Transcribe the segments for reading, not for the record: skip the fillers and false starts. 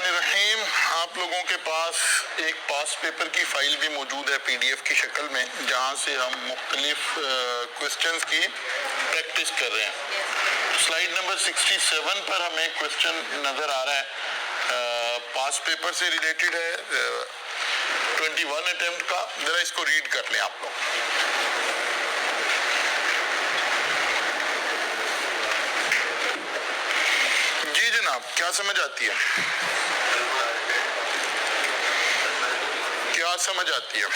बिस्मिल्लाहिर्रहमानिर्रहीम। आप लोगों के पास एक पास पेपर की फाइल भी मौजूद है पीडीएफ की शक्ल में, जहां से हम मुख्तलिफ क्वेश्चंस की प्रैक्टिस कर रहे हैं। स्लाइड नंबर 67 पर हमें क्वेश्चन नज़र आ रहा है, पास पेपर से रिलेटेड है, 21 अटेम्प्ट का। ज़रा इसको रीड कर लें आप लोग। जी जनाब, क्या समझ आती है? क्या समझ आती है?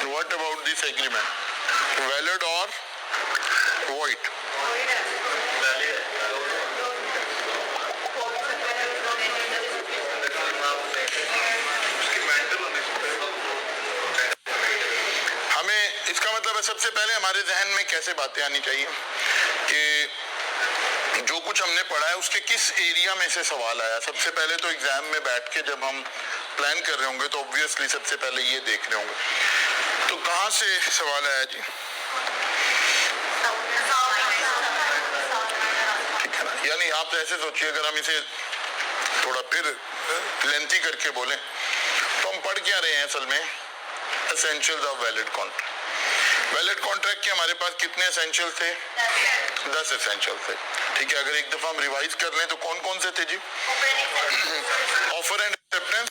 What about this agreement? Valid or void? हमें इसका मतलब है, सबसे पहले हमारे जहन में कैसे बातें आनी चाहिए कि जो कुछ हमने पढ़ा है उसके किस एरिया में से सवाल आया। सबसे पहले तो एग्जाम में बैठ के जब हम प्लान कर रहे होंगे तो ऑब्वियसली सबसे पहले ये देख रहे होंगे तो कहाँ से सवाल आया जी, ठीक है ना। यानी आप ऐसे सोचिए, अगर हम इसे थोड़ा फिर लेंथी करके बोलें तो हम पढ़ क्या रहे हैं असल में? Essentials of valid contract. Valid contract के हमारे पास कितने एसेंशियल थे? 10 एसेंशियल थे, ठीक है। अगर एक दफा हम रिवाइज कर लें तो कौन कौन से थे जी? ऑफर एंड एक्सेप्टेंस,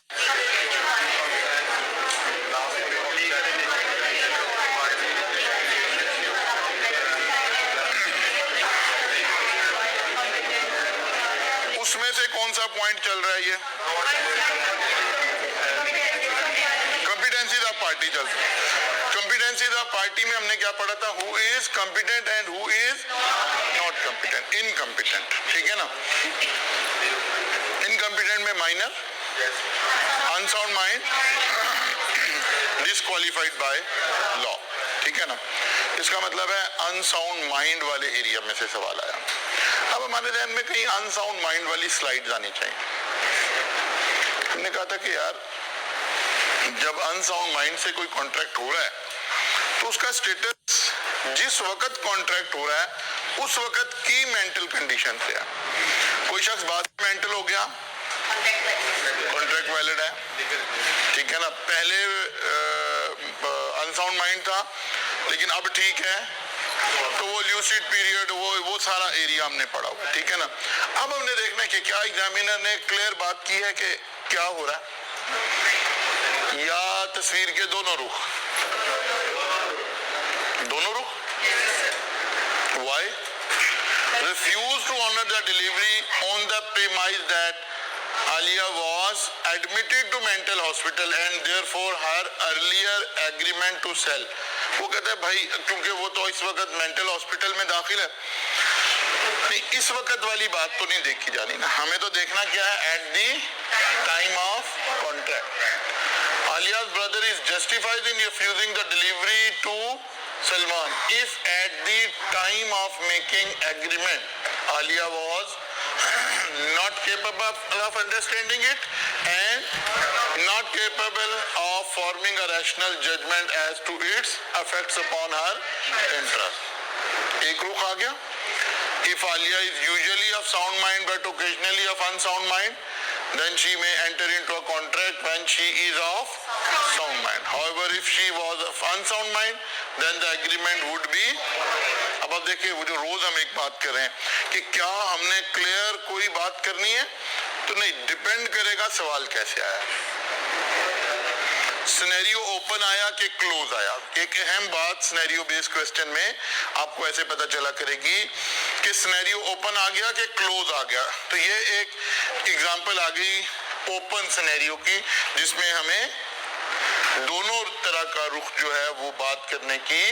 उसमें से कौन सा पॉइंट चल रहा है? ये कॉम्पिटेंसीज ऑफ पार्टी चल रहा है। कॉम्पिटेंसीज ऑफ पार्टी में हमने क्या पढ़ा था? Who is competent and who is not competent, incompetent, ठीक है ना। इनकॉम्पिटेंट में minor, unsound mind, disqualified by law, ठीक है ना। इसका मतलब है अनसाउंड माइंड वाले एरिया में से सवाल आया। अब हमारे ध्यान में कहीं अनसाउंड माइंड वाली स्लाइड्स आनी चाहिए। हमने कहा था कि यार जब अनसाउंड माइंड से कोई कॉन्ट्रैक्ट हो रहा है तो उसका स्टेटस जिस वक्त कॉन्ट्रैक्ट हो रहा है उस वक्त की मेंटल कंडीशन से है। कोई शख्स बाद में मेंटल हो गया, कॉन्ट्रैक्ट वैलिड है, ठीक है ना। पहले अनसाउंड माइंड था लेकिन अब ठीक है, तो वो ल्यूसिड पीरियड, वो सारा एरिया हमने पढ़ा हुआ, ठीक है ना। अब हमने देखना है कि क्या एग्जामिनर ने क्लियर बात की है कि क्या हो रहा है, या तस्वीर के दोनों रुख? दोनों रुख। Why? Refused to honor the delivery on the premise that Alia was admitted to mental hospital and therefore her earlier agreement to sell। वो कहता है भाई क्योंकि वो तो इस वक्त मेंटल हॉस्पिटल में दाखिल है, नहीं इस वक्त वाली बात तो नहीं देखी जानी ना। हमें तो देखना क्या है? At the time of contract Alia's brother is justified in refusing the delivery to Salman if at the time of making agreement Alia was not capable of understanding it and not capable of forming a rational judgment as to its effects upon her interest। एक रुख आ गया। If Alia is usually of sound mind but occasionally of unsound mind, then she may enter into a contract when she is of sound mind। However, if she was of unsound mind, then the agreement would be। अब आप देखिए, वो जो रोज हम एक बात कर रहे हैं कि क्या हमने क्लियर कोई बात करनी है तो नहीं, डिपेंड करेगा सवाल कैसे आया। सिनेरियो ओपन आया कि क्लोज आया। एक अहम बात सिनेरियो बेस्ड क्वेश्चन में आपको ऐसे पता चला करेगी कि सिनेरियो ओपन आ गया कि क्लोज आ गया। तो ये एक एग्जांपल आ गई ओपन सिनेरियो की, जिसमें हमें दोनों तरह का रुख जो है वो बात करने की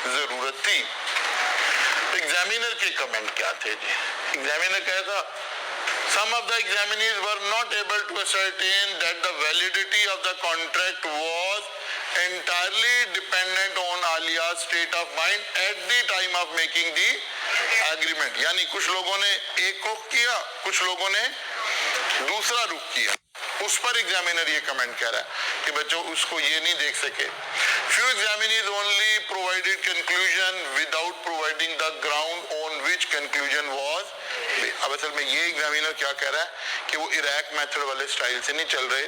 जरूरत थी। एग्जामिनर के कमेंट क्या थे जी? एग्जामिनर कहा था some of the examinees were not able to ascertain that the validity of the contract was entirely dependent on Alia's state of mind at the time of making the agreement। यानी कुछ लोगों ने एक रुख किया, कुछ लोगों ने दूसरा रुख किया। उस पर एग्जामिनर ये कमेंट कह रहा है कि बच्चों उसको ये नहीं देख सके। Few examinees only provided conclusion without providing the ground on which conclusion was। अब असल में ये एग्जामिनर क्या कह रहा है कि वो इराक मेथड वाले स्टाइल से नहीं चल रहे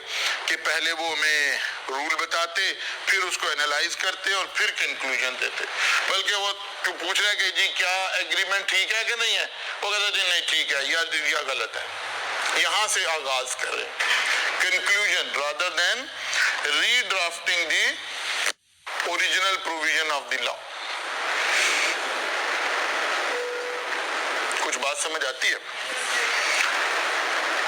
कि पहले वो हमें रूल बताते, फिर उसको एनालाइज करते और फिर कंक्लूजन देते, बल्कि वो पूछ रहा है कि जी क्या एग्रीमेंट ठीक है कि नहीं है, वो कहता है जी नहीं ठीक है या गलत है। यहाँ से आगाज कर रहे हैं conclusion rather than redrafting the original provision of the law. कुछ बात समझ आती है?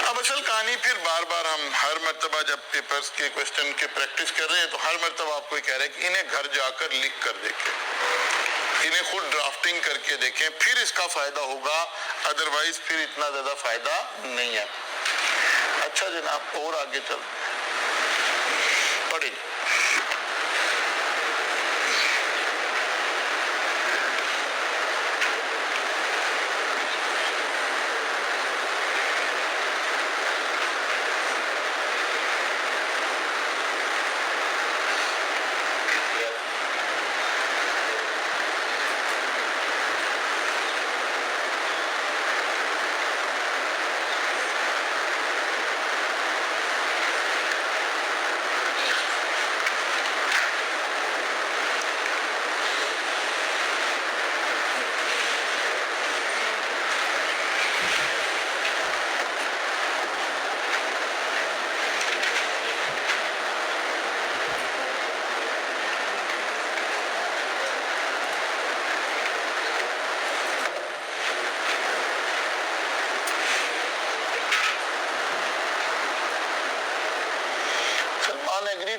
अब असल कहानी फिर बार बार हम हर मर्तबा जब पेपर्स के क्वेश्चन के प्रैक्टिस कर रहे हैं तो हर मर्तबा आपको कह रहे हैं कि इन्हें घर जाकर लिख कर देखें, इन्हें खुद ड्राफ्टिंग करके देखें, फिर इसका फायदा होगा, अदरवाइज फिर इतना ज्यादा फायदा नहीं है। अच्छा जनाब, और आगे चलते हैं, पढ़िए।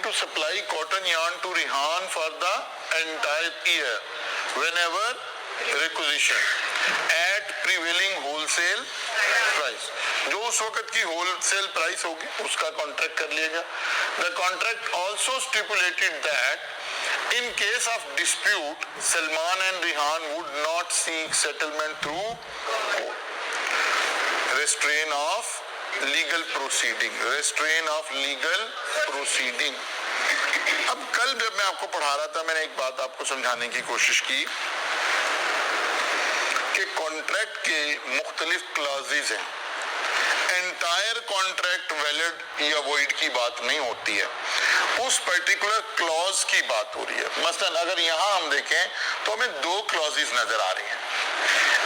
To supply cotton yarn to Rihan for the entire year whenever requisitioned at prevailing wholesale price। जो उस वक्त की wholesale price होगी उसका कॉन्ट्रैक्ट कर लिया गया। The contract also stipulated that in case of dispute Salman and Rihan would not seek settlement through restraint of legal proceeding, restrain of legal proceeding. अब कल जब मैं आपको पढ़ा रहा था मैंने एक बात आपको समझाने की कोशिश की कि कॉन्ट्रैक्ट के मुख्तलिफ क्लॉजेज हैं, एंटायर कॉन्ट्रैक्ट वैलिड या वॉइड की बात नहीं होती है, उस पर्टिकुलर क्लॉज की बात हो रही है। मसलन अगर यहाँ हम देखें तो हमें दो क्लॉजेज नजर आ रही हैं।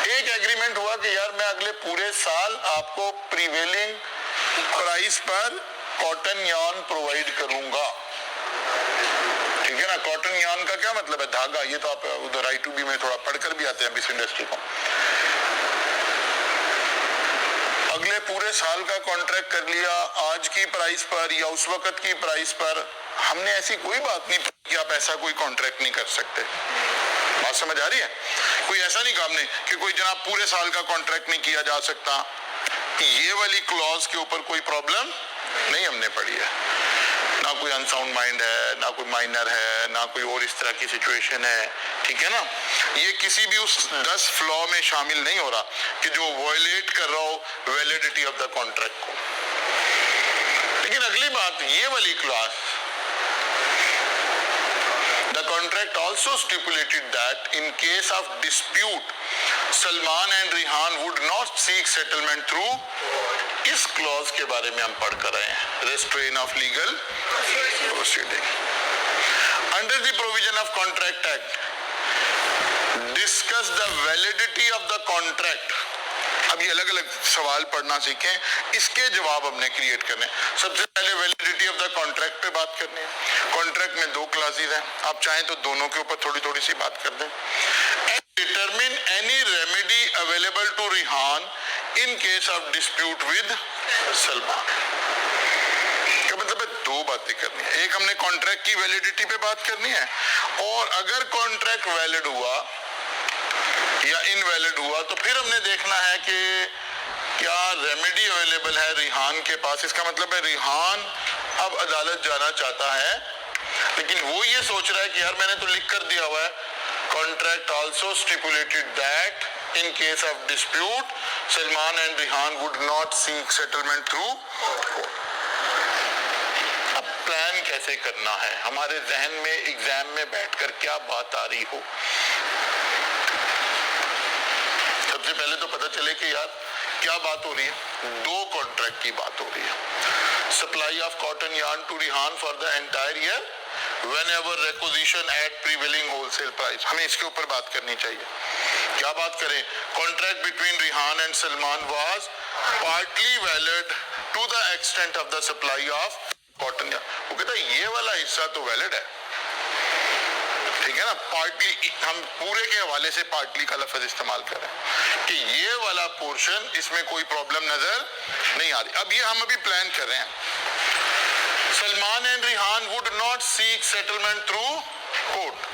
एक एग्रीमेंट हुआ कि यार मैं अगले पूरे साल आपको प्रीवेलिंग प्राइस पर कॉटन यार्न प्रोवाइड करूंगा, ठीक है ना। कॉटन यार्न का क्या मतलब है? धागा। ये तो आप उधर I2B में थोड़ा पढ़कर भी आते हैं बिस इंडस्ट्री को। अगले पूरे साल का कॉन्ट्रैक्ट कर लिया आज की प्राइस पर या उस वक्त की प्राइस पर। हमने ऐसी कोई बात नहीं कि आप ऐसा कोई कॉन्ट्रैक्ट नहीं कर सकते। बात समझ आ रही है? कोई ऐसा नहीं कहा हमने कि कोई जनाब पूरे साल का कॉन्ट्रैक्ट नहीं किया जा सकता। ये वाली क्लॉज के ऊपर कोई प्रॉब्लम नहीं हमने पढ़ी है। ना कोई अनसाउंड माइंड है, ना कोई माइनर है, ना कोई और इस तरह की सिचुएशन है, ठीक है ना। ये किसी भी उस 10 फ्लॉ में शामिल नहीं हो रहा कि जो वायलेट कर रहा हो वैलिडिटी ऑफ द कॉन्ट्रैक्ट को। लेकिन अगली बात ये वाली clause, the contract also stipulated that in case of dispute Salman and Rihan would not seek settlement through, इस क्लॉज के बारे में हम पढ़ कर रहे हैं, restraint of legal proceeding under the provision of contract act, discuss the validity of the contract। अब ये अलग अलग सवाल पढ़ना सीखें, इसके जवाब हमने क्रिएट करने। सबसे पहले वैलिडिटी ऑफ द कॉन्ट्रैक्ट पे बात करनी है। कॉन्ट्रैक्ट में दो क्लासेस हैं, आप चाहें तो दोनों के ऊपर थोड़ी थोड़ी सी बात कर दें। And determine any remedy available to Rihan in case of dispute with Salman. क्या मतलब है? दो बातें करनी है। एक हमने कॉन्ट्रैक्ट की वैलिडिटी पे बात करनी है, और अगर कॉन्ट्रैक्ट वैलिड हुआ या इनवैलिड हुआ तो फिर हमने देखना है कि क्या रेमेडी अवेलेबल है रिहान के पास। इसका मतलब है रिहान अब अदालत जाना चाहता है, लेकिन वो ये सोच रहा है कि यार मैंने तो लिख कर दिया हुआ है, contract also stipulated that in case of dispute Salman and Rihan would not seek settlement through. अब प्लान कैसे करना है, हमारे जहन में एग्जाम में बैठकर क्या बात आ रही हो। सबसे पहले तो पता चले कि यार क्या बात हो रही है? दो कॉन्ट्रैक्ट की बात हो रही है। Supply of cotton yarn to Rihan for the entire year whenever requisition at prevailing wholesale price। हमें इसके ऊपर बात करनी चाहिए। क्या बात करें? Contract between Rihan and Salman was partly valid to the extent of the supply of cotton yarn. वो कहता है ये वाला हिस्सा तो वैलिड है, ठीक है ना। पार्टली, हम पूरे के हवाले से पार्टली का लफ्ज इस्तेमाल कर रहे हैं कि ये वाला पोर्शन, इसमें कोई प्रॉब्लम नजर नहीं आ रही। अब ये हम अभी प्लान कर रहे हैं। Salman and Rehan would not seek settlement through court.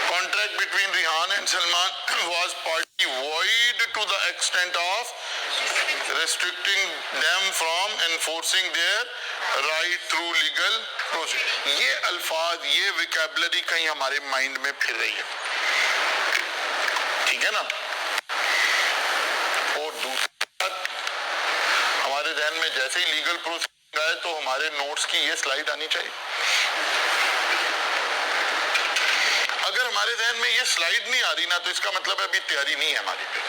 Contract between Rehan and Salman was partly void to the extent of restricting them from enforcing their right through legal process। ये अल्फाज, ये vocabulary कहीं हमारे mind में फिर रही है, ठीक है ना। और दूसरी बात, हमारे ध्यान में जैसे ही लीगल प्रोसेस है तो हमारे नोट्स की ये स्लाइड आनी चाहिए। अगर हमारे ध्यान में ये स्लाइड नहीं आ रही ना, तो इसका मतलब है अभी तैयारी नहीं है हमारी पे।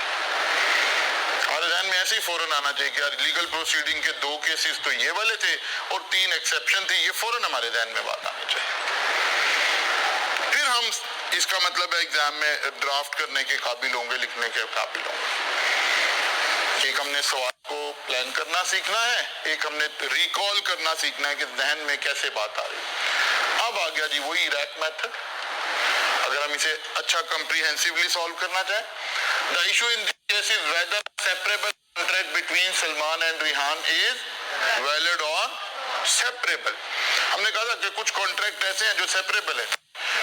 हमारे ध्यान में ऐसे ही फौरन आना चाहिए कि यार लीगल प्रोसीडिंग के 2 केसेस तो ये वाले थे और 3 एक्सेप्शन थे, ये फौरन हमारे ध्यान में बात आनी चाहिए। फिर हम इसका मतलब है एग्जाम में ड्राफ्ट करने के काबिल होंगे, लिखने के काबिल होंगे। एक हमने सवाल को प्लान करना सीखना है, एक हमने रिकॉल करना सीखना है कि जहन में कैसे बात आ रही है। अब आ गया जी वही रैक मेथड। अगर हम इसे अच्छा कंप्रीहेंसिवली सॉल्व करना चाहें, the issue in this case is whether separable contract between Salman and Rihan is valid और सेपरेबल। हमने कहा था कि कुछ कॉन्ट्रैक्ट ऐसे हैं जो सेपरेबल है,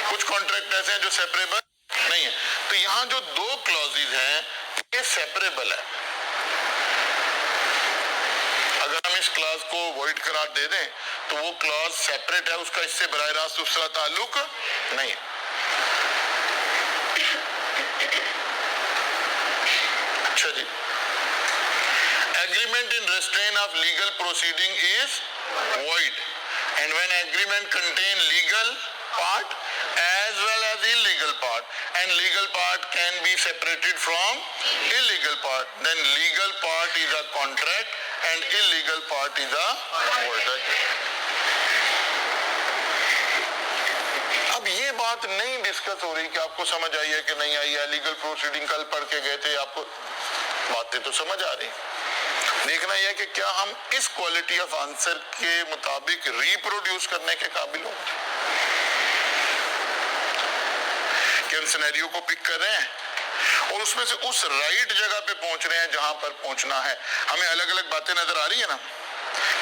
कुछ कॉन्ट्रैक्ट ऐसे हैं जो सेपरेबल नहीं है। तो यहाँ जो 2 क्लॉजेज हैं ये सेपरेबल है। अगर हम इस क्लॉज को वॉइड करार दे दें तो वो क्लॉज सेपरेट है, उसका इससे बराह रास्त दूसरा ताल्लुक नहीं है। अच्छा जी, agreement in restraint of legal proceeding is void and when agreement contain legal part as well as illegal part and legal part can be separated from illegal part, then legal part is a contract and illegal part is a void। अब ये बात नहीं discuss हो रही कि आपको समझ आई है कि नहीं आई है। लीगल प्रोसीडिंग कल पढ़ के गए थे, आपको बातें तो समझ आ रही। देखना यह कि क्या हम इस क्वालिटी ऑफ आंसर के मुताबिक रिप्रोड्यूस करने के काबिल होंगे कि हम सिनेरियो को पिक कर रहे हैं और उसमें से उस राइट जगह पे पहुंच रहे हैं जहां पर पहुंचना है। हमें अलग अलग बातें नजर आ रही है ना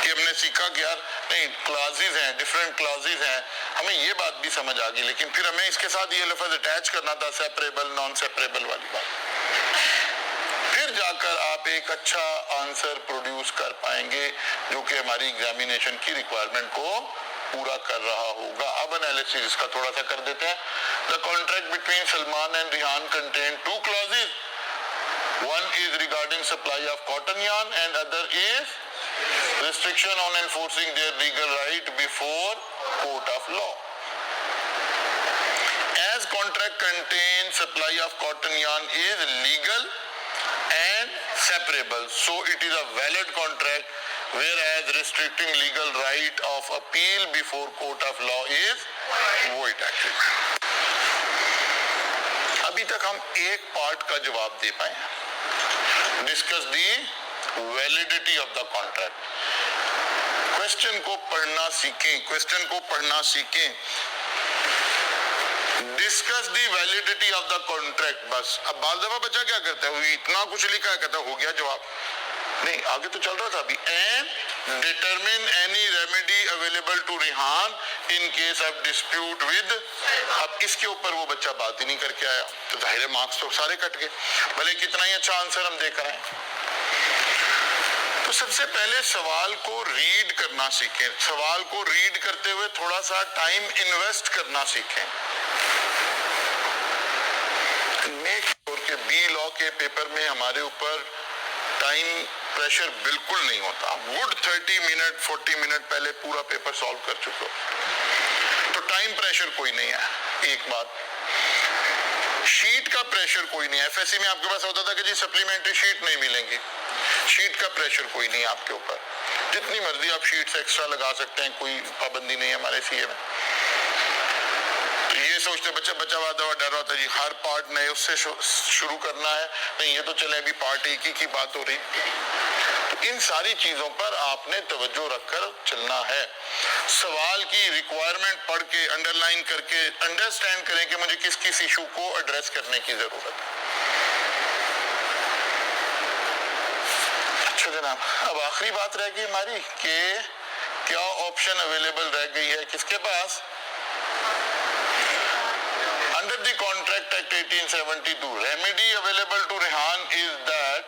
कि हमने सीखा कि यार नहीं क्लासेस हैं, डिफरेंट क्लासेस हैं, हमें ये बात भी समझ आ गई, लेकिन फिर हमें इसके साथ ये लफ्ज अटैच करना था सेपरेबल नॉन सेपरेबल वाली बात। फिर जाकर आप एक अच्छा आंसर प्रोड्यूस कर पाएंगे जो कि हमारी एग्जामिनेशन की रिक्वायरमेंट को पूरा कर रहा होगा। अब एनालिसिस इसका थोड़ा सा कर देते हैं। The contract between Salman and Rihan contain 2 clauses, one is regarding supply of cotton yarn and other is restriction on enforcing their legal right before court of law। As contract contains supply of cotton yarn is legal and separable, so it is a valid contract, whereas restricting legal right of appeal before court of law is void actually। अभी तक हम एक part का जवाब दे पाए हैं। Discuss the validity of the contract. Question को पढ़ना सीखें, क्वेश्चन को पढ़ना सीखें। Discuss the validity of the contract. बस अब बाल दफा बच्चा क्या करता है, इतना कुछ लिखा है, कहता हो गया जवाब, नहीं आगे तो चल रहा था अभी। And determine any remedy available to Rihan in case of dispute with. अब इसके ऊपर वो बच्चा बात ही नहीं करके आया तो जाहिर मार्क्स तो सारे कट गए, भले कितना ही अच्छा आंसर हम देख रहे हैं। तो सबसे पहले सवाल को रीड करना सीखें, सवाल को रीड करते हुए थोड़ा सा टाइम इन्वेस्ट करना सीखें। मेक श्योर के बी लॉ के पेपर में हमारे ऊपर टाइम प्रेशर बिल्कुल नहीं होता। वुड 30 मिनट 40 मिनट पहले पूरा पेपर सॉल्व कर चुके हो, तो टाइम प्रेशर कोई नहीं है। एक बात, शीट का प्रेशर कोई नहीं है। एफएससी में आपके पास होता था कि जी सप्लीमेंट्री शीट नहीं मिलेंगी, शीट का प्रेशर कोई नहीं आपके ऊपर, जितनी मर्जी आप शीट्स एक्स्ट्रा लगा सकते हैं, कोई पाबंदी नहीं है हमारे सीए में। तो ये सोचते बच्चा वादा डर रहा था जी हर पार्ट नए उससे शुरू करना है, नहीं ये तो चले अभी पार्ट एक ही की बात हो रही। तो इन सारी चीजों पर आपने तवज्जो रखकर चलना है। सवाल की रिक्वायरमेंट पढ़ के अंडरलाइन करके अंडरस्टैंड करें कि मुझे किस किस इशू को एड्रेस करने की जरूरत है। अच्छा जनाब, अब आखिरी बात रह गई हमारी कि क्या ऑप्शन अवेलेबल रह गई है किसके पास? Under the Contract Act 1872, remedy available to Rehan is that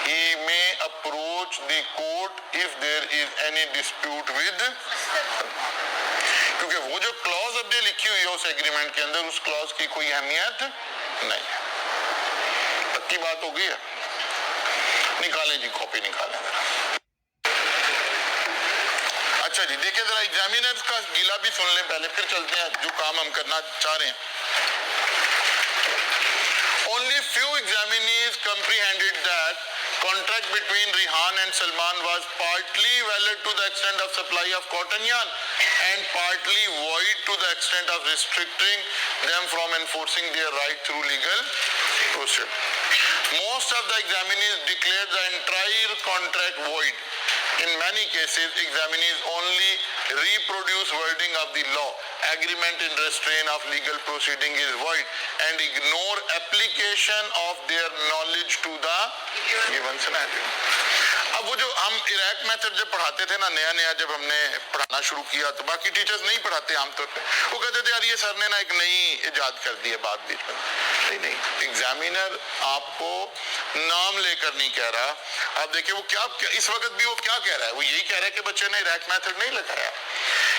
he may approach the court if there is any dispute with, क्योंकि वो जो क्लॉज अब लिखी हुई है उस एग्रीमेंट के अंदर, उस क्लॉज की कोई अहमियत नहीं है। पक्की बात हो गई है? निकालें जी, कॉपी निकालें जरा। अच्छा जी, देखिए जरा एग्जामिनर्स का गिला भी सुन लें पहले, फिर चलते हैं जो काम हम करना चाह रहे हैं। Only few examinees comprehended that contract between Rehan and Salman was partly valid to the extent of supply of cotton yarn and partly void to the extent of restricting them from enforcing their right through legal procedure. Most of the examinees declared the entire contract void. In many cases, examinees only reproduce wording of the law. Agreement in restraint of legal proceeding is void and ignore application of their knowledge to the given scenario. अब वो जो हम Iraq method जब पढ़ाते थे ना, नया जब हमने पढ़ाना शुरू किया तो बाकी टीचर्स नहीं पढ़ाते आमतौर पे, वो कहते थे यार ये सर ने ना एक नई इजाद कर दी है बात बीच में। नहीं, एग्जामिनर आपको नाम लेकर नहीं कह रहा। आप देखिए वो क्या इस वक्त भी वो क्या कह रहा है, वो यही कह रहा है कि बच्चे ने इराक मेथड नहीं लगाया,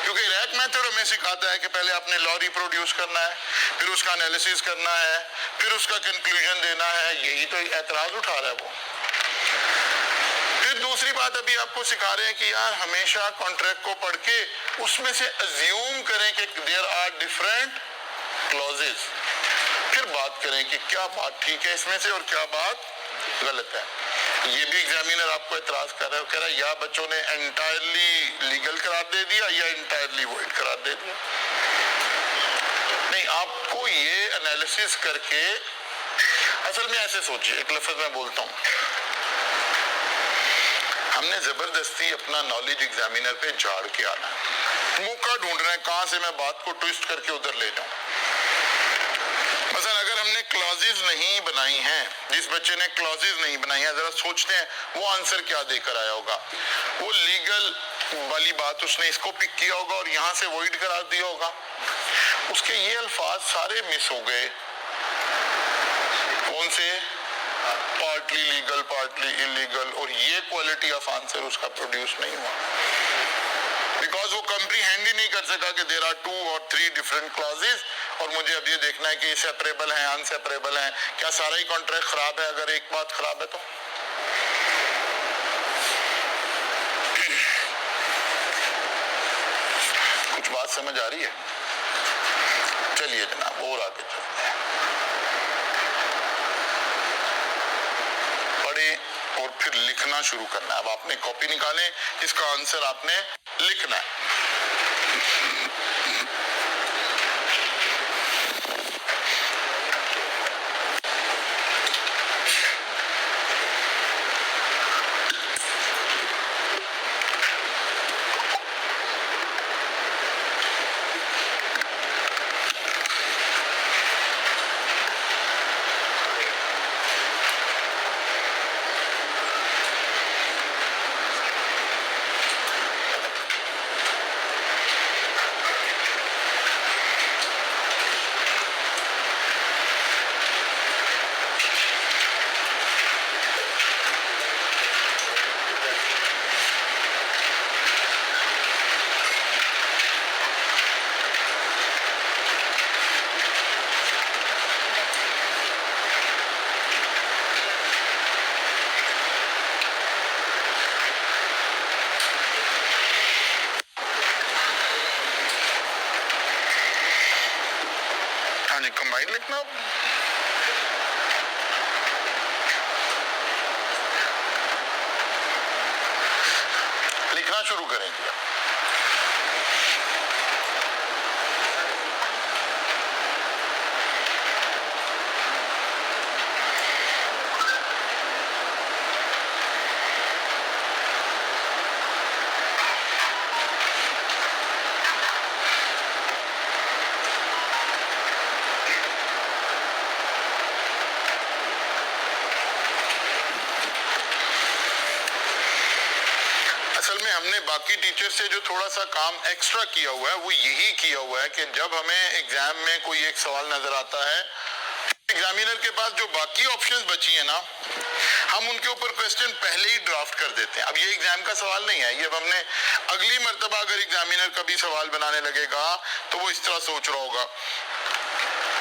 क्योंकि इराक मेथड हमें सिखाता है कि पहले आपने लॉ रिप्रोड्यूस करना है, फिर उसका एनालिसिस करना है, फिर उसका कंक्लूजन देना है। यही तो एतराज उठा रहा है वो। फिर दूसरी बात अभी आपको सिखा रहे हैं कि यार हमेशा कॉन्ट्रैक्ट को पढ़ के उसमें से अज्यूम करें कि देयर आर डिफरेंट क्लॉजेस, फिर बात करें कि क्या बात ठीक है इसमें से और क्या बात गलत है। ये भी एग्जामिनर आपको एतराज कर रहा है, कह रहा है या बच्चों ने एंटायरली लीगल करार दे दिया या एंटायरली वॉइड करार दे दिया। नहीं, आपको ये एनालिसिस करके असल में ऐसे सोचिए, एक लफ्ज में बोलता हूँ, हमने जबरदस्ती अपना नॉलेज एग्जामिनर पे झाड़ के आना है, मौका ढूंढना है कहां से मैं बात को ट्विस्ट करके उधर ले जाऊं। मसलन अगर हमने क्लॉजेज नहीं बनाई हैं, जिस बच्चे ने क्लॉजेज नहीं बनाई है, जरा सोचते हैं वो आंसर क्या देकर आया होगा। वो लीगल वाली बात उसने इसको पिक किया होगा और यहां से वॉइड करा दिया होगा, उसके ये अल्फाज सारे मिस हो गए। कौन से? पार्टली लीगल, पार्टली इलीगल, और ये क्वालिटी ऑफ आंसर उसका प्रोड्यूस नहीं हुआ, बिकॉज वो कंप्रीहेंड ही नहीं कर सका कि देयर आर 2 और 3 डिफरेंट क्लॉजेस और मुझे अब ये देखना है कि सेपरेबल हैं, अनसेपरेबल हैं, क्या सारा ही कॉन्ट्रैक्ट खराब है? अगर एक बात खराब है तो कुछ बात समझ आ रही है? चलिए जनाब और आगे चलते हैं, पढ़ें और फिर लिखना शुरू करना है। अब आपने कॉपी निकालें, इसका आंसर आपने लिखना है। कंबाइन लिखना, करेंगे। असल में हमने बाकी टीचर से जो थोड़ा सा काम एक्स्ट्रा किया हुआ है वो यही किया हुआ है कि जब हमें एग्जाम में कोई एक सवाल नजर आता है, एग्जामिनर के पास जो बाकी ऑप्शंस बची है ना, हम उनके ऊपर क्वेश्चन पहले ही ड्राफ्ट कर देते हैं। अब ये एग्जाम का सवाल नहीं है, ये अब हमने अगली मर्तबा अगर एग्जामिनर कभी सवाल बनाने लगेगा तो वो इस तरह सोच रहा होगा,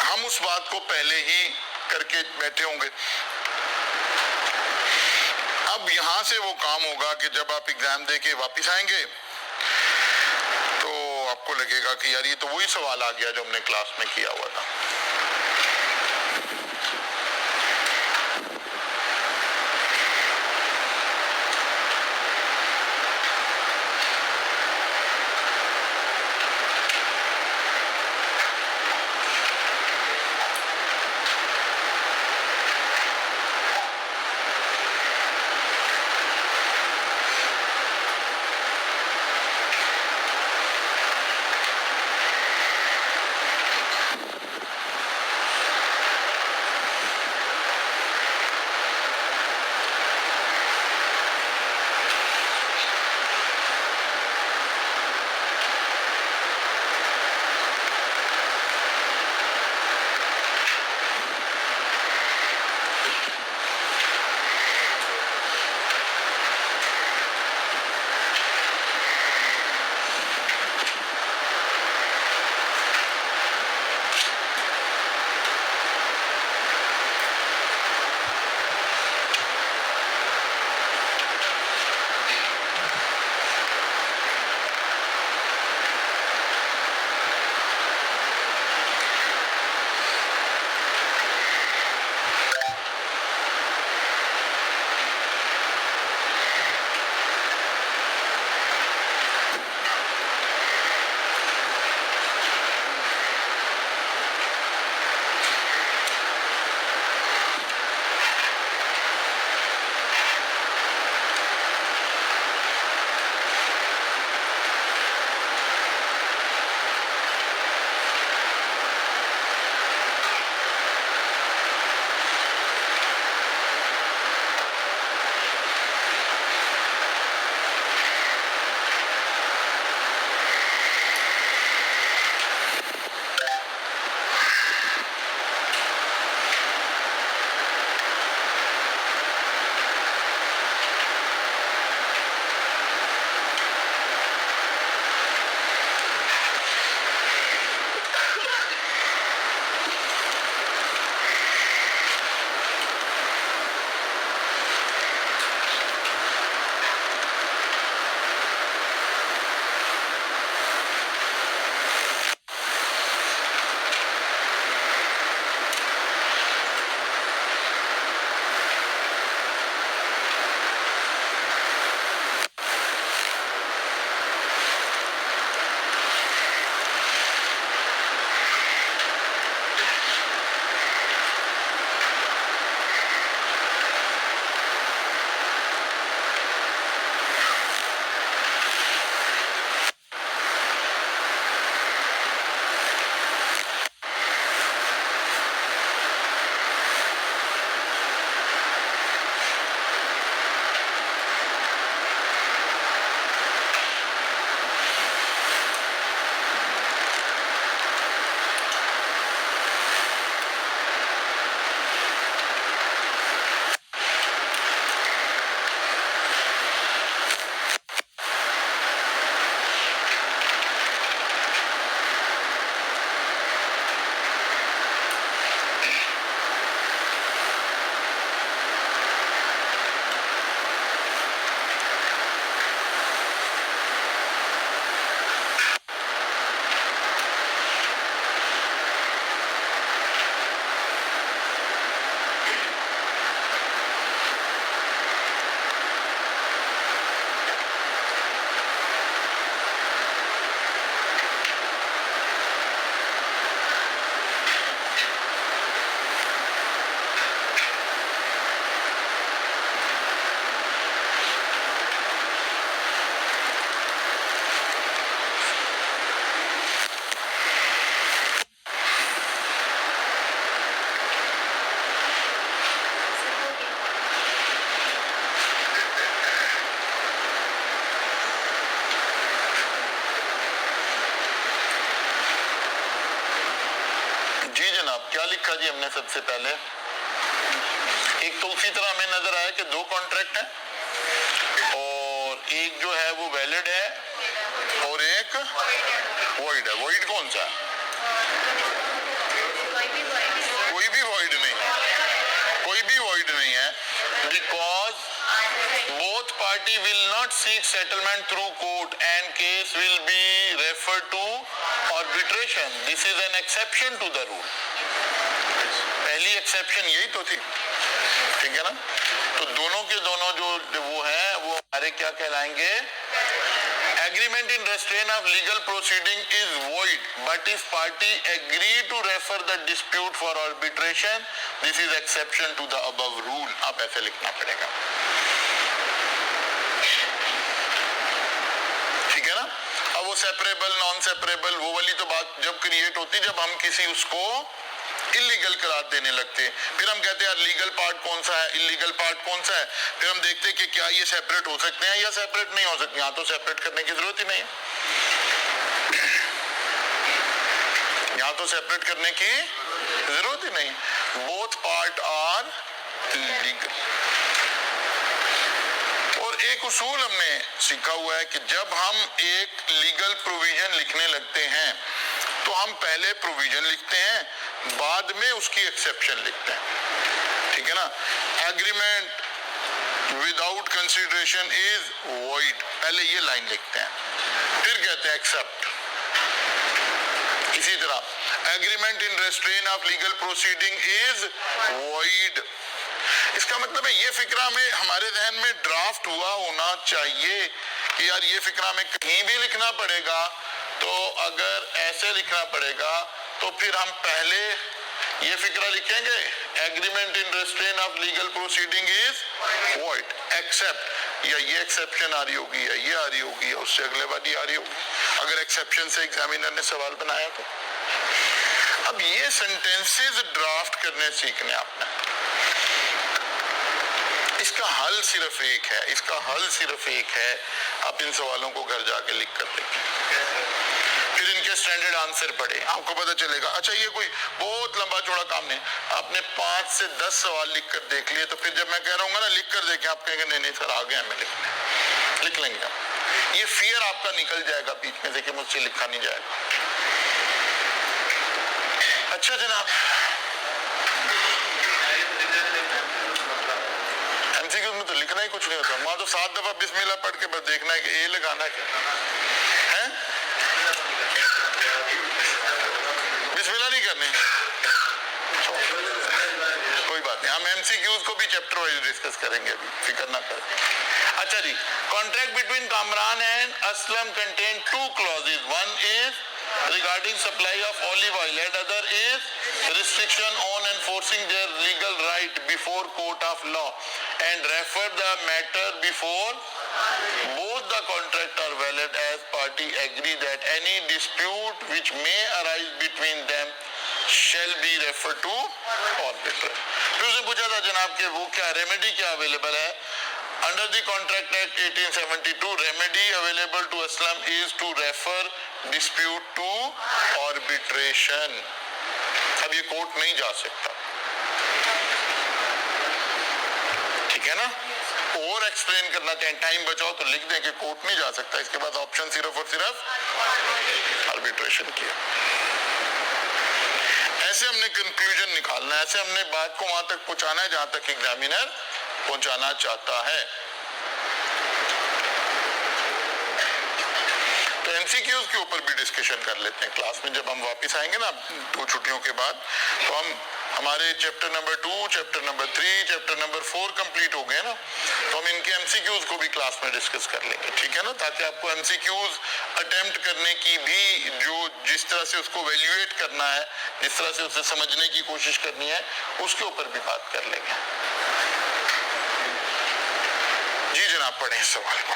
हम उस बात को पहले ही करके बैठे होंगे। अब यहां से वो काम होगा कि जब आप एग्जाम दे के वापिस आएंगे तो आपको लगेगा कि यार ये तो वही सवाल आ गया जो हमने क्लास में किया हुआ था। जी हमने सबसे पहले, एक तो उसी तरह हमें नजर आया कि दो कॉन्ट्रैक्ट हैं और एक जो है वो वैलिड है और एक वॉइड है। वॉइड कौन सा है? कोई भी वॉइड नहीं है, कोई भी वॉइड नहीं है, because both party will not seek settlement through court and case will be referred to arbitration. This is an exception to the rule. पहली एक्सेप्शन यही तो थी, ठीक है ना? तो दोनों के दोनों जो वो है वो हमारे क्या कहलाएंगे? Agreement in restraint of legal proceeding is void, but if party agree to refer the dispute for arbitration, this is exception to the above rule. आप ऐसे लिखना पड़ेगा, ठीक है ना? अब वो सेपरेबल नॉन सेपरेबल वो वाली तो बात जब क्रिएट होती, जब हम किसी उसको इलीगल करार देने लगते, फिर हम कहते हैं यार लीगल पार्ट कौन सा है, इलीगल पार्ट कौन सा है, फिर हम देखते हैं कि क्या ये सेपरेट हो सकते हैं या सेपरेट नहीं हो सकते। यहाँ तो सेपरेट करने की जरूरत ही नहीं है, यहाँ तो सेपरेट करने की जरूरत ही नहीं, बोथ पार्ट आर लीगल। और एक उसूल हमने सीखा हुआ है कि जब हम एक लीगल प्रोविजन लिखने लगते हैं तो हम पहले प्रोविजन लिखते हैं, बाद में उसकी एक्सेप्शन लिखते हैं, ठीक है ना? Agreement without consideration is void, पहले ये लाइन लिखते हैं, फिर कहते हैं एक्सेप्ट। इसी तरह agreement in restraint of legal proceeding is void. इसका मतलब है ये फिक्रा में हमारे जहन में ड्राफ्ट हुआ होना चाहिए कि यार ये फिक्रा में कहीं भी लिखना पड़ेगा, तो अगर ऐसे लिखना पड़ेगा तो फिर हम पहले ये फिक्रा लिखेंगे, agreement in restraint of legal proceeding is void except, या ये एक्सेप्शन आ रही होगी या ये आ रही होगी या उससे अगले बार ये आ रही होगी, अगर एक्सेप्शन से एग्जामिनर ने सवाल बनाया तो। अब ये सेंटेंसेस ड्राफ्ट करने सीखने आपने, इसका हल सिर्फ एक है, इसका हल सिर्फ एक है, आप इन सवालों को घर जाके लिख कर देखें, फिर इनके स्टैंडर्ड आंसर पढ़े, आपको पता चलेगा। अच्छा ये कोई बहुत लंबा चौड़ा काम नहीं, आपने 5 से 10 सवाल लिख कर देख लिए, तो फिर जब मैं कह रहा हूँ ना लिख कर देखें, आप कहेंगे नहीं नहीं सर आ गया मैं लिख लेंगे। ये फियर आपका निकल जाएगा बीच में से कि मुझसे लिखा नहीं जाएगा। अच्छा जनाब, एमसीक्यू में तो लिखना ही कुछ नहीं होता, वहां तो 7 दफा बिस्मिल्लाह पढ़ के बस देखना है कि ए लगाना है, बिस्मिल्लाह नहीं करनी, कोई बात नहीं, हम एमसीक्यूज को भी चैप्टर वाइज डिस्कस करेंगे, अभी फिक्र ना करें। अच्छा जी, contract between Kamran and Aslam contain 2 clauses, one is regarding supply of olive oil and other is restriction on enforcing their legal right before court of law and refer the matter before both the contract are valid as party agree that any dispute which may arise between them shall be referred to arbitration। फिर उसने पूछा था जनाब के वो क्या remedy क्या available है under the contract act 1872, remedy available to Aslam is to refer dispute to arbitration। अब ये कोर्ट नहीं जा सकता, ठीक है ना? और एक्सप्लेन करना चाहें, टाइम बचाओ तो लिख दें कि कोर्ट नहीं जा सकता, इसके बाद ऑप्शन सिर्फ और सिर्फ आर्बिट्रेशन किया। ऐसे हमने कंक्लूजन निकालना है, ऐसे हमने बात को वहां तक पहुंचाना है जहां तक एग्जामिनर पहुंचाना चाहता है। तो एमसीक्यूज के ऊपर भी डिस्कशन कर लेते हैं क्लास में, जब हम वापस आएंगे ना 2 छुट्टियों के बाद, तो हम हमारे chapter number 2, chapter number 3, chapter number 4 complete हो गए ना, तो हम इनके एमसीक्यूज को भी क्लास में डिस्कस कर लेंगे, ठीक है ना? ताकि आपको एमसीक्यूज अटेम्प्ट करने की भी जो जिस तरह से उसको वैल्यूएट करना है, जिस तरह से उसे समझने की कोशिश करनी है, उसके ऊपर भी बात कर लेंगे। जी जनाब, पढ़ें सवाल को।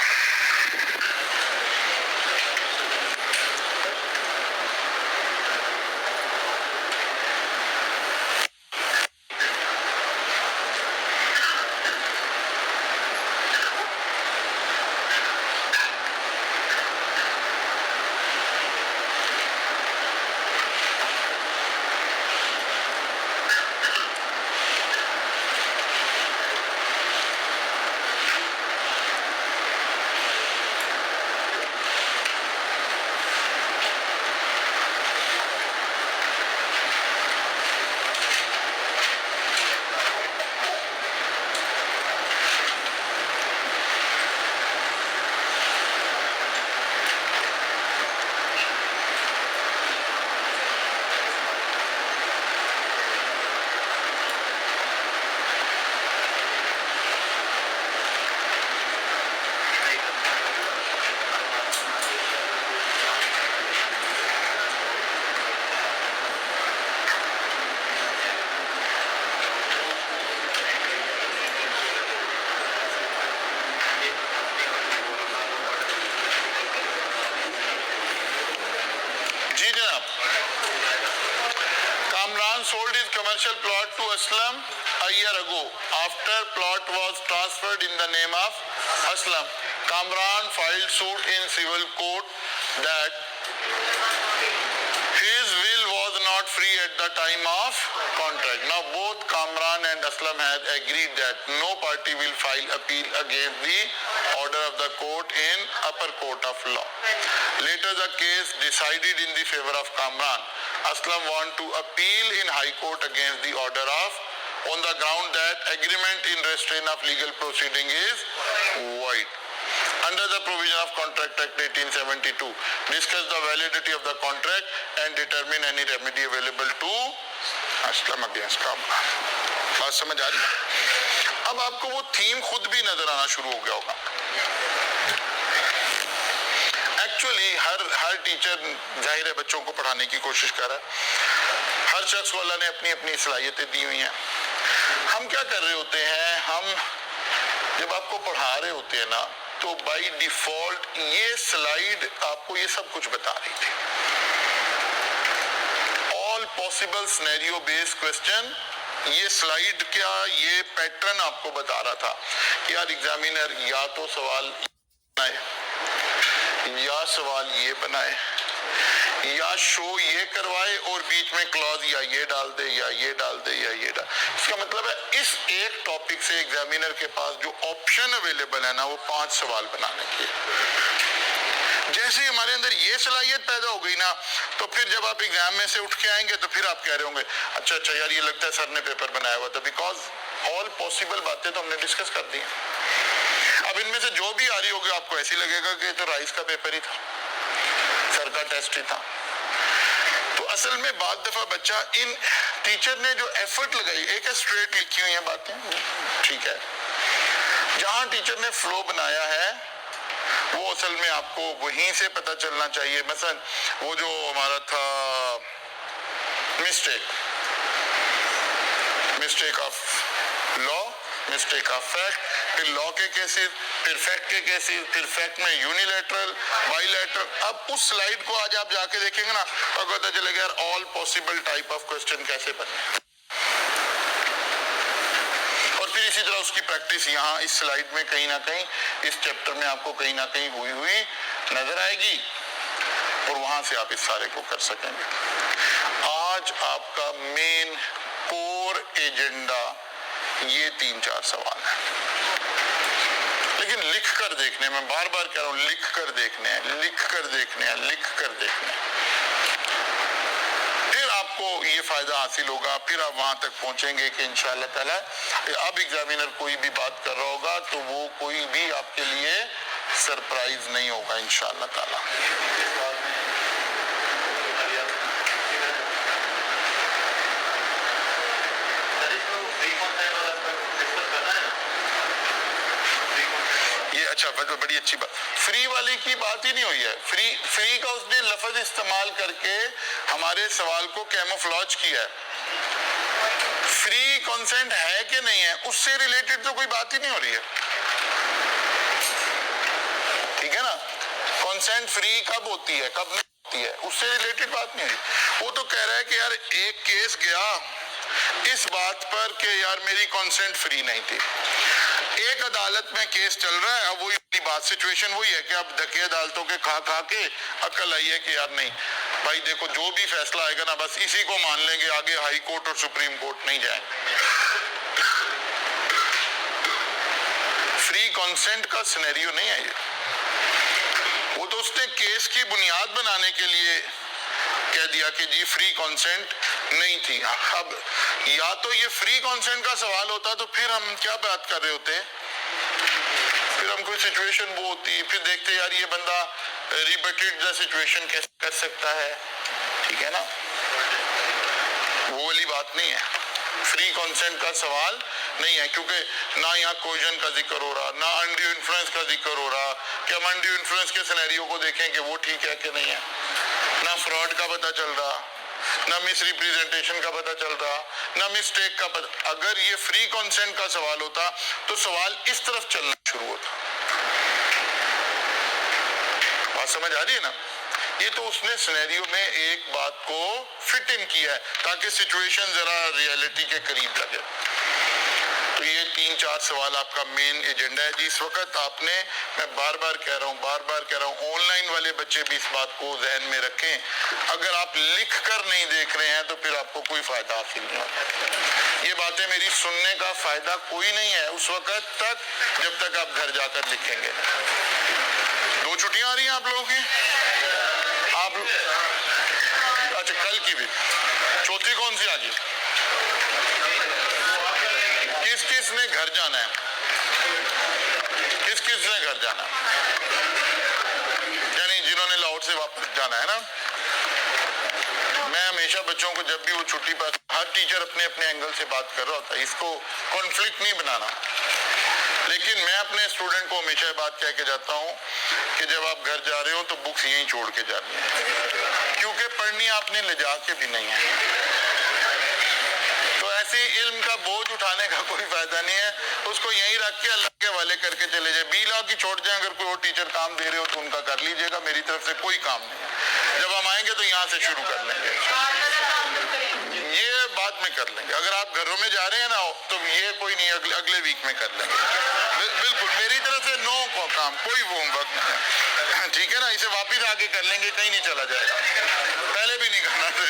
commercial plot to Aslam a year ago. After plot was transferred in the name of Aslam, Kamran filed suit in civil court that his will was not free at the time of contract. Now both Kamran and Aslam had agreed that no party will file appeal against the order of the court in upper court of law. Later the case decided in the favor of Kamran. Aslam want to appeal in High Court against the order of, on the ground that agreement in restraint of legal proceeding is void. Under the provision of Contract Act 1872, discuss the validity of the contract and determine any remedy available to Aslam against Kamran. बात समझ आ रही है? अब आपको वो theme खुद भी नजर आना शुरू हो गया होगा. एक्चुअली हर टीचर जाहिर है बच्चों को पढ़ाने की कोशिश कर रहा है. हर शख्स वाला ने अपनी अपनी सलाहियतें दी हुई हैं. हम क्या कर रहे होते हैं, हम जब आपको पढ़ा रहे होते हैं ना, तो बाय डिफॉल्ट ये स्लाइड आपको ये सब कुछ बता रही थी. All possible scenario based question, ये स्लाइड क्या, ये पैटर्न आपको बता रहा था कि यार एग्जामिनर या तो सवाल बनाए, या सवाल ये बनाए, या शो ये करवाए और बीच में क्लॉज या ये डाल दे या ये डाल दे या ये डाल. इसका मतलब है इस एक टॉपिक से एग्जामिनर के पास जो ऑप्शन अवेलेबल है ना, वो 5 सवाल बनाने के. जैसे ही हमारे अंदर ये सलाहियत पैदा हो गई ना, तो फिर जब आप एग्जाम में से उठ के आएंगे तो फिर आप कह रहे होंगे अच्छा यार ये लगता है सर ने पेपर बनाया हुआ था, बिकॉज ऑल पॉसिबल बातें तो हमने डिस्कस कर दी. अब इनमें से जो भी आ रही होगी आपको ऐसी लगेगा कि तो राइस का पेपर ही था, सर का टेस्ट ही था. तो असल में बाद दफा बच्चा इन टीचर ने जो एफर्ट लगाई, एक स्ट्रेट लिखी हुई है बातें, ठीक है, जहां टीचर ने फ्लो बनाया है वो असल में आपको वहीं से पता चलना चाहिए. मसलन वो जो हमारा था mistake of law, mistake of fact, फिर लॉ के केसेस, फिर फैक्ट के केसेस, फिर फैक्ट में यूनिलैटरल, बाइलैटरल. अब उस स्लाइड को आज आप जाके देखेंगे ना तो पता चलेगा यार all possible type of question कैसे बने. और फिर इसी तरह उसकी प्रैक्टिस यहाँ इस स्लाइड में कहीं ना कहीं इस चैप्टर में आपको कहीं ना कहीं हुई नजर आएगी और वहां से आप इस सारे को कर सकेंगे. आज आपका मेन कोर एजेंडा ये 3-4 सवाल है, लेकिन लिख कर देखने, मैं बार बार कह रहा हूं, लिख कर देखने हैं, लिख कर देखने हैं, लिख कर देखने हैं. फिर आपको ये फायदा हासिल होगा, फिर आप वहां तक पहुंचेंगे कि इंशाअल्लाह ताला अब एग्जामिनर कोई भी बात कर रहा होगा तो वो कोई भी आपके लिए सरप्राइज नहीं होगा इंशाअल्लाह ताला. अच्छा, बड़ी अच्छी बात. फ्री वाली की बात ही नहीं हुई है. फ्री का उसने लफ्ज इस्तेमाल करके हमारे सवाल को कैमोफ्लॉज किया है. फ्री कंसेंट है कि नहीं है उससे रिलेटेड तो कोई बात ही नहीं हो रही है, ठीक है ना. कंसेंट फ्री कब होती है, कब नहीं होती है, उससे रिलेटेड बात नहीं हो रही. वो तो कह रहा है कि यार एक केस गया इस बात पर कि यार मेरी कंसेंट फ्री नहीं थी. एक अदालत में केस चल रहा है, अब वही बात, सिचुएशन वही है कि अब धक्के अदालतों के खा के अकल आई है कि यार नहीं भाई देखो जो भी फैसला आएगा ना बस इसी को मान लेंगे, आगे हाई कोर्ट और सुप्रीम कोर्ट नहीं जाएंगे. फ्री कंसेंट का सिनेरियो नहीं है ये. वो तो उसने केस की बुनियाद बनाने के लिए कह दिया कि जी फ्री कंसेंट नहीं थी. अब या तो ये फ्री कंसेंट का सवाल होता तो फिर हम क्या बात कर रहे होते, फिर हम कोई सिचुएशन वो होती, फिर देखते यार ये बंदा रिबटेड द सिचुएशन कैसे कर सकता है, ठीक है ना. वो वाली बात नहीं है, फ्री कंसेंट का सवाल नहीं है, क्योंकि ना यहाँ कोजन का जिक्र हो रहा, ना अनड्यू इन्फ्लुएंस का जिक्र हो रहा कि हम अनड्यू इन्फ्लुएंस के सिनेरियो को देखें कि वो ठीक है कि नहीं है, ना फ्रॉड का पता चल रहा, ना मिस रिप्रेजेंटेशन का पता चल रहा, ना मिस्टेक का पता. अगर ये फ्री कंसेंट का सवाल होता तो सवाल इस तरफ चलना शुरू होता. बात समझ आ रही है ना. ये तो उसने सिनेरियो में एक बात को फिट इन किया है ताकि सिचुएशन जरा रियलिटी के करीब लगे। तो ये 3-4 सवाल आपका मेन एजेंडा है जी इस वक्त। आपने, मैं बार बार कह रहा हूँ, ऑनलाइन वाले बच्चे भी इस बात को जहन में रखें। अगर आप लिख कर नहीं देख रहे हैं तो फिर आपको कोई फायदा हासिल नहीं होगा। ये बातें मेरी सुनने का फायदा कोई नहीं है उस वक्त तक जब तक आप घर जाकर लिखेंगे। 2 छुट्टियां आ रही हैं आप लोगों की, आप अच्छा कल की भी, चौथी कौन सी आ गई? किस किस ने घर जाना है? किस किस ने घर जाना है? यानी जिन्होंने लाहौर से वापस जाना है ना। मैं हमेशा बच्चों को जब भी वो छुट्टी पर, हर टीचर अपने अपने एंगल से बात कर रहा होता है, इसको कॉन्फ्लिक्ट नहीं बनाना। लेकिन मैं अपने स्टूडेंट को हमेशा ये बात कह के जाता हूँ कि जब आप घर जा रहे हो तो बुक्स यहीं छोड़ के जानी है, क्योंकि पढ़नी आपने ले जा के भी नहीं है। तो ऐसे इल्म का बोझ उठाने का कोई फायदा नहीं है, उसको यहीं रख के अल्लाह के हवाले करके चले जाए। 20 लाख की छोड़ जाए, अगर कोई और टीचर काम दे रहे हो तो उनका कर लीजिएगा, मेरी तरफ से कोई काम नहीं है। जब हम आएंगे तो यहाँ से शुरू कर लेंगे, ये बाद में कर लेंगे। अगर आप घरों में जा रहे हैं ना तो ये कोई नहीं, अगले वीक में कर लेंगे। बिल्कुल मेरी तरफ से नो को काम, कोई होमवर्क नहीं है, ठीक है ना। इसे वापिस आगे कर लेंगे, कहीं नहीं चला जाएगा, पहले भी नहीं करना था।